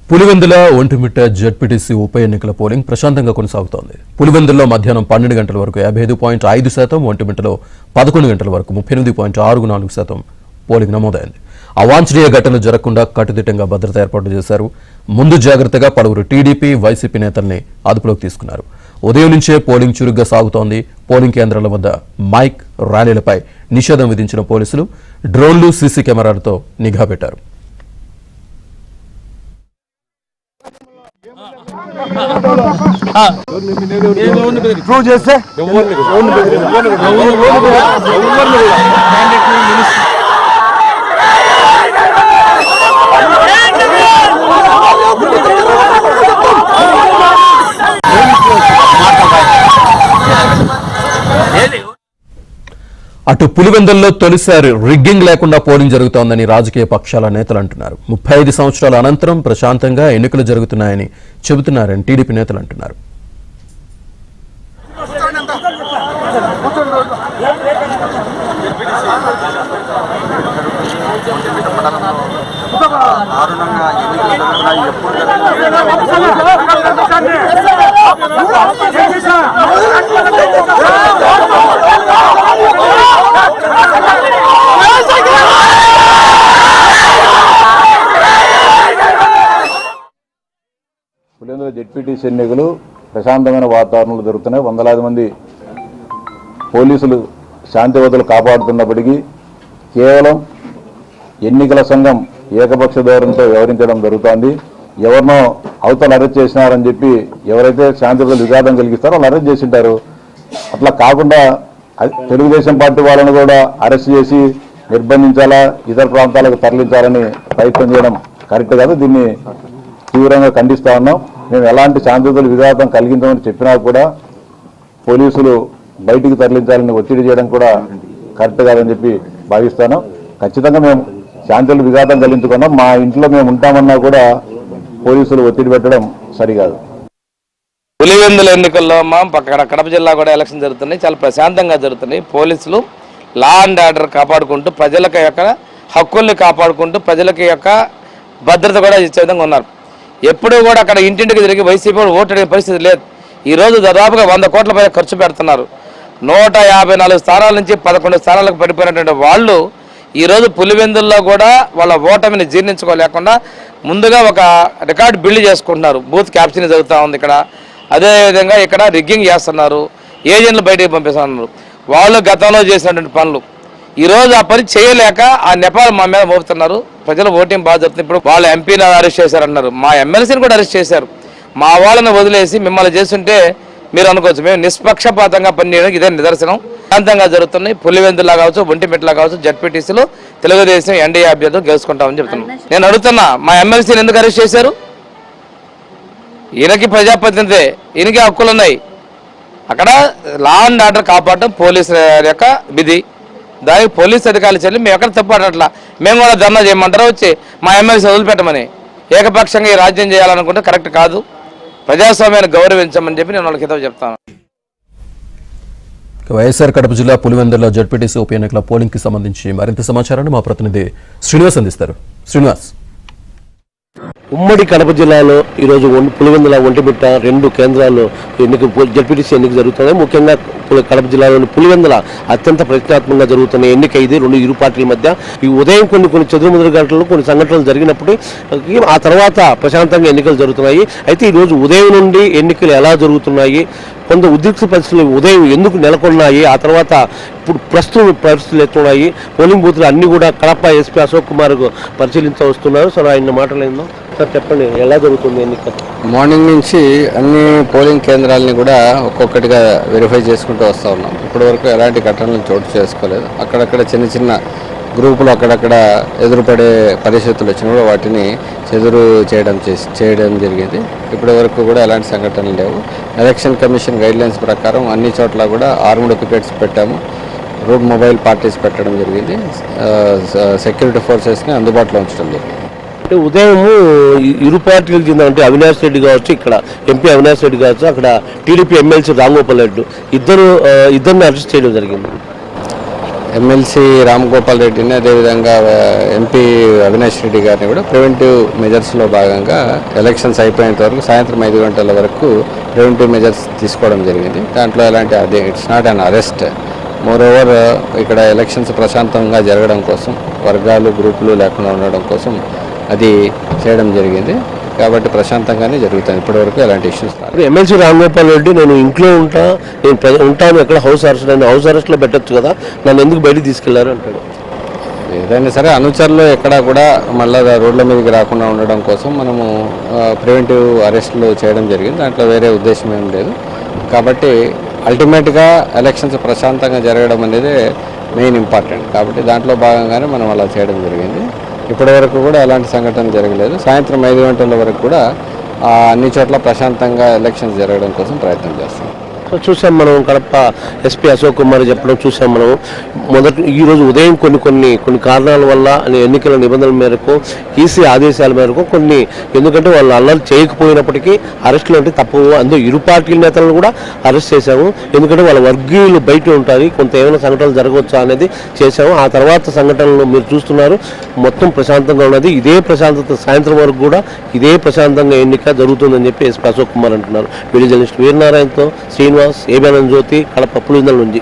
Pulivendula Vontimitta ZPTC ఉప ఎన్నికల polling ప్రశాంతంగా కొనసాగుతోంది. పులివెందుల్లో మధ్యాహ్నం 12 గంటల వరకు 55.5%, ఒంటిమిట్టలో 11 గంటల వరకు 38.64% పోలింగ్ నమోదైంది. అవాంఛనీయ ఘటనలు జరగకుండా కట్టుదిట్టంగా భద్రత ఏర్పాట్లు చేశారు. ముందు జాగ్రత్తగా పలువురు టీడీపీ, వైసీపీ నేతల్ని అదుపులోకి తీసుకున్నారు. ఉదయం నుంచే పోలింగ్ చురుగ్గా సాగుతోంది. పోలింగ్ కేంద్రాల వద్ద మైక్ ర్యాలీలపై నిషేధం విధించిన పోలీసులు డ్రోన్లు, సీసీ కెమెరాలతో నిఘా పెట్టారు. అటు పులివెందుల్లో తొలిసారి రిగ్గింగ్ లేకుండా పోలింగ్ జరుగుతోందని రాజకీయ పక్షాల నేతలు అంటున్నారు. 35 సంవత్సరాల అనంతరం ప్రశాంతంగా ఎన్నికలు జరుగుతున్నాయని చెబుతున్నారని టీడీపీ నేతలు అంటున్నారు. పులివెందుల జెడ్పీటీసీ ఎన్నికలు ప్రశాంతమైన వాతావరణంలో జరుగుతున్నాయి. వందలాది మంది పోలీసులు శాంతి భద్రతలు కాపాడుతున్నప్పటికీ కేవలం ఎన్నికల సంఘం ఏకపక్ష ధోరణితో వ్యవహరించడం జరుగుతోంది. ఎవరినో అవతల అరెస్ట్ చేసినారని చెప్పి ఎవరైతే శాంతి భద్రతలు విఘాతం కలిగిస్తారో వాళ్ళు అరెస్ట్ చేసింటారు. అట్లా కాకుండా తెలుగుదేశం పార్టీ వాళ్ళను కూడా అరెస్ట్ చేసి నిర్బంధించాలా, ఇతర ప్రాంతాలకు తరలించాలని ప్రయత్నం చేయడం కరెక్ట్ కాదు. దీన్ని తీవ్రంగా ఖండిస్తా ఉన్నాం. మేము ఎలాంటి శాంతియుత విఘాతం కలిగించామని చెప్పినా కూడా పోలీసులు బయటికి తరలించాలని ఒత్తిడి చేయడం కూడా కరెక్ట్ కాదని చెప్పి భావిస్తాను. ఖచ్చితంగా మేము శాంతియుత విఘాతం కలిగించుకున్నాం. మా ఇంట్లో మేము ఉంటామన్నా కూడా పోలీసులు ఒత్తిడి పెట్టడం సరికాదు. పులివెందుల ఎన్నికల్లో కడప జిల్లా కూడా ఎలక్షన్ జరుగుతున్నాయి. చాలా ప్రశాంతంగా జరుగుతున్నాయి. పోలీసులు లా అండ్ ఆర్డర్ కాపాడుకుంటూ ప్రజల యొక్క హక్కుల్ని కాపాడుకుంటూ ప్రజలకి యొక్క భద్రత కూడా ఇచ్చే విధంగా ఉన్నారు. ఎప్పుడూ కూడా అక్కడ ఇంటింటికి తిరిగి వైసీపీ ఓటు అడిగే పరిస్థితి లేదు. ఈరోజు దాదాపుగా 100 కోట్ల పైన ఖర్చు పెడుతున్నారు. 154 స్థానాల నుంచి 11 స్థానాలకు పడిపోయినటువంటి వాళ్ళు ఈరోజు పులివెందుల్లో కూడా వాళ్ళ ఓటమిని జీర్ణించుకోలేకుండా ముందుగా ఒక రికార్డు బిల్డ్ చేసుకుంటున్నారు. బూత్ క్యాప్చరింగ్ జరుగుతూ ఉంది ఇక్కడ. అదేవిధంగా ఇక్కడ రిగ్గింగ్ చేస్తున్నారు, ఏజెంట్లు బయటకు పంపిస్తున్నారు. వాళ్ళు గతంలో చేసినటువంటి పనులు ఈరోజు ఆ పని చేయలేక ఆ నెపాలు మా మీద మోపుతున్నారు. ప్రజలు ఓటింగ్ బాగా జరుగుతుంది. ఇప్పుడు వాళ్ళ ఎంపీని అరెస్ట్ చేశారన్నారు, మా ఎమ్మెల్సీని కూడా అరెస్ట్ చేశారు. మా వాళ్ళని వదిలేసి మిమ్మల్ని చేస్తుంటే మీరు అనుకోవచ్చు మేము నిష్పక్షపాతంగా పనిచేయడానికి ఇదే నిదర్శనం. శాంతంగా జరుగుతున్నాయి. పులివెందులా కావచ్చు, ఒంటిమిట్టలా కావచ్చు, జెడ్పీటీసీలో తెలుగుదేశం ఎన్డీఏ అభ్యర్థులు గెలుచుకుంటామని చెప్తున్నాం. నేను అడుగుతున్నా, మా ఎమ్మెల్సీని ఎందుకు అరెస్ట్ చేశారు? ఈయనకి ప్రజాప్రతినిధి, ఈయనకి హక్కులు ఉన్నాయి. అక్కడ లా అండ్ ఆర్డర్ కాపాడటం పోలీసుల యొక్క విధి. దానికి పోలీసు అధికారులు చెల్లి మేము ఎక్కడ తప్పు అట్లా మేము కూడా ధర్నా చేయమంటారా వచ్చి మా ఎమ్మెల్సీ వదిలిపెట్టమని ఏకపక్షంగా ఈ రాజ్యం చేయాలనుకుంటే కరెక్ట్ కాదు. ప్రజాస్వామ్యాన్ని గౌరవించమని చెప్పి నేను వాళ్ళకి హితవు చెప్తాను. వైఎస్ఆర్ కడప జిల్లా పులివెందుల జెడ్పీటీసీ ఉప ఎన్నికల పోలింగ్ కి సంబంధించి మరింత సమాచారాన్ని మా ప్రతినిధి శ్రీనివాస్ అందిస్తారు. శ్రీనివాస్, ఉమ్మడి కడప జిల్లాలో ఈరోజు పులివెందుల, ఒంటిమిట్ట 2 కేంద్రాల్లో జెడ్పీటీసీ ఎన్నిక జరుగుతున్నాయి. ముఖ్యంగా కడప జిల్లాలోని పులివెందుల అత్యంత ప్రతిష్టాత్మకంగా జరుగుతున్న ఎన్నిక ఇది. ఇరు పార్టీల మధ్య ఈ ఉదయం కొన్ని చెదురుముదురు గంటల్లో కొన్ని సంఘటనలు జరిగినప్పుడు ఆ తర్వాత ప్రశాంతంగా ఎన్నికలు జరుగుతున్నాయి. అయితే ఈరోజు ఉదయం నుండి ఎన్నికలు ఎలా జరుగుతున్నాయి, కొంత ఉద్రిక్త పరిస్థితులు ఉదయం ఎందుకు నెలకొన్నాయి, ఆ తర్వాత ఇప్పుడు ప్రస్తుత పరిస్థితులు ఎట్లున్నాయి, పోలింగ్ బూత్లు అన్ని కూడా కడప ఎస్పీ అశోక్ కుమార్ పరిశీలించవస్తున్నారు. సార్, ఆయన మాటలేందో సార్ చెప్పండి, ఎలా జరుగుతుంది ఎన్నిక? మార్నింగ్ నుంచి అన్ని పోలింగ్ కేంద్రాలని కూడా ఒక్కొక్కటిగా వెరిఫై చేసుకుంటూ వస్తూ ఉన్నాం. ఇప్పటివరకు ఎలాంటి ఘటనలు చోటు చేసుకోలేదు. అక్కడక్కడ చిన్న చిన్న గ్రూపులు అక్కడక్కడ ఎదురుపడే పరిస్థితులు వచ్చినప్పుడు వాటిని చెదురు చేయడం జరిగింది. ఇప్పటి వరకు కూడా ఎలాంటి సంఘటనలు లేవు. ఎలక్షన్ కమిషన్ గైడ్లైన్స్ ప్రకారం అన్ని చోట్ల కూడా ఆర్మ్డ్ పికెట్స్ పెట్టాము. రూట్ మొబైల్ పార్టీస్ పెట్టడం జరిగింది. సెక్యూరిటీ ఫోర్సెస్ని అందుబాటులో ఉంచడం జరిగింది. అంటే ఉదయం ఇరు పార్టీలకు చెందిన అంటే అవినాష్ రెడ్డి కావచ్చు, ఇక్కడ ఎంపీ అవినాష్ రెడ్డి కావచ్చు, అక్కడ టీడీపీ ఎమ్మెల్సీ రాంగోపాల్ రెడ్డి ఇద్దరిని అరెస్ట్ చేయడం జరిగింది. ఎమ్మెల్సీ రామ్ గోపాల్ రెడ్డిని, అదేవిధంగా ఎంపీ అవినాష్ రెడ్డి గారిని కూడా ప్రివెంటివ్ మెజర్స్లో భాగంగా ఎలక్షన్స్ అయిపోయేంత వరకు సాయంత్రం 5 గంటల వరకు ప్రివెంటివ్ మెజర్స్ తీసుకోవడం జరిగింది. దాంట్లో ఎలాంటి అదే it's not an arrest. Moreover ఇక్కడ ఎలక్షన్స్ ప్రశాంతంగా జరగడం కోసం, వర్గాలు గ్రూపులు లేకుండా ఉండడం కోసం అది చేయడం జరిగింది. కాబట్టి ప్రశాంతంగానే జరుగుతుంది. ఇప్పటివరకు ఎలాంటి ఇష్యూస్ రాలేదు. ఎమ్మెల్సీ రామ్ గోపాల్ రెడ్డి నేను ఇంట్లో ఉంటాను, ఎక్కడ హౌస్ అరెస్ట్, నన్ను హౌస్ అరెస్ట్లో పెట్టచ్చు కదా, నన్ను ఎందుకు బయటికి తీసుకెళ్లారు అంటాడు. ఏదైనా సరే అనుచరులు ఎక్కడా కూడా మళ్ళీ రోడ్ల మీదకి రాకుండా ఉండడం కోసం మనము ప్రివెంటివ్ అరెస్టులు చేయడం జరిగింది. దాంట్లో వేరే ఉద్దేశం ఏం లేదు. కాబట్టి అల్టిమేట్గా ఎలక్షన్స్ ప్రశాంతంగా జరగడం అనేది మెయిన్ ఇంపార్టెంట్. కాబట్టి దాంట్లో భాగంగానే మనం అలా చేయడం జరిగింది. ఇప్పటి వరకు కూడా ఎలాంటి సంఘటన జరగలేదు. సాయంత్రం 5 గంటల వరకు కూడా అన్ని చోట్ల ప్రశాంతంగా ఎలక్షన్స్ జరగడం కోసం ప్రయత్నం చేస్తాం. చూసాం మనం కడప ఎస్పీ అశోక్ కుమార్ చెప్పడం చూసాం మనం. ఈరోజు ఉదయం కొన్ని కారణాల వల్ల ఎన్నికల నిబంధనల మేరకు ఈసీ ఆదేశాల మేరకు ఎందుకంటే వాళ్ళు అల్లరి చేయకపోయినప్పటికీ అరెస్టులు అంటే తప్పవు. అందులో ఇరు పార్టీల నేతలను కూడా అరెస్ట్ చేశాము. ఎందుకంటే వాళ్ళ వర్గీయులు బయట ఉంటారు, కొంత ఏమైనా సంఘటనలు జరగవచ్చా అనేది చేశాము. ఆ తర్వాత సంఘటనలు మీరు చూస్తున్నారు, మొత్తం ప్రశాంతంగా ఉన్నది. ఇదే ప్రశాంతత సాయంత్రం వరకు కూడా ఇదే ప్రశాంతంగా ఎన్నిక జరుగుతుందని చెప్పి ఎస్పీ అశోక్ కుమార్ అంటున్నారు. వీడియో జర్నలిస్ట్ వీరనారాయణతో శ్రీనివాస్, ఏబిఎన్ జ్యోతి, కడప పులివెందుల నుంచి.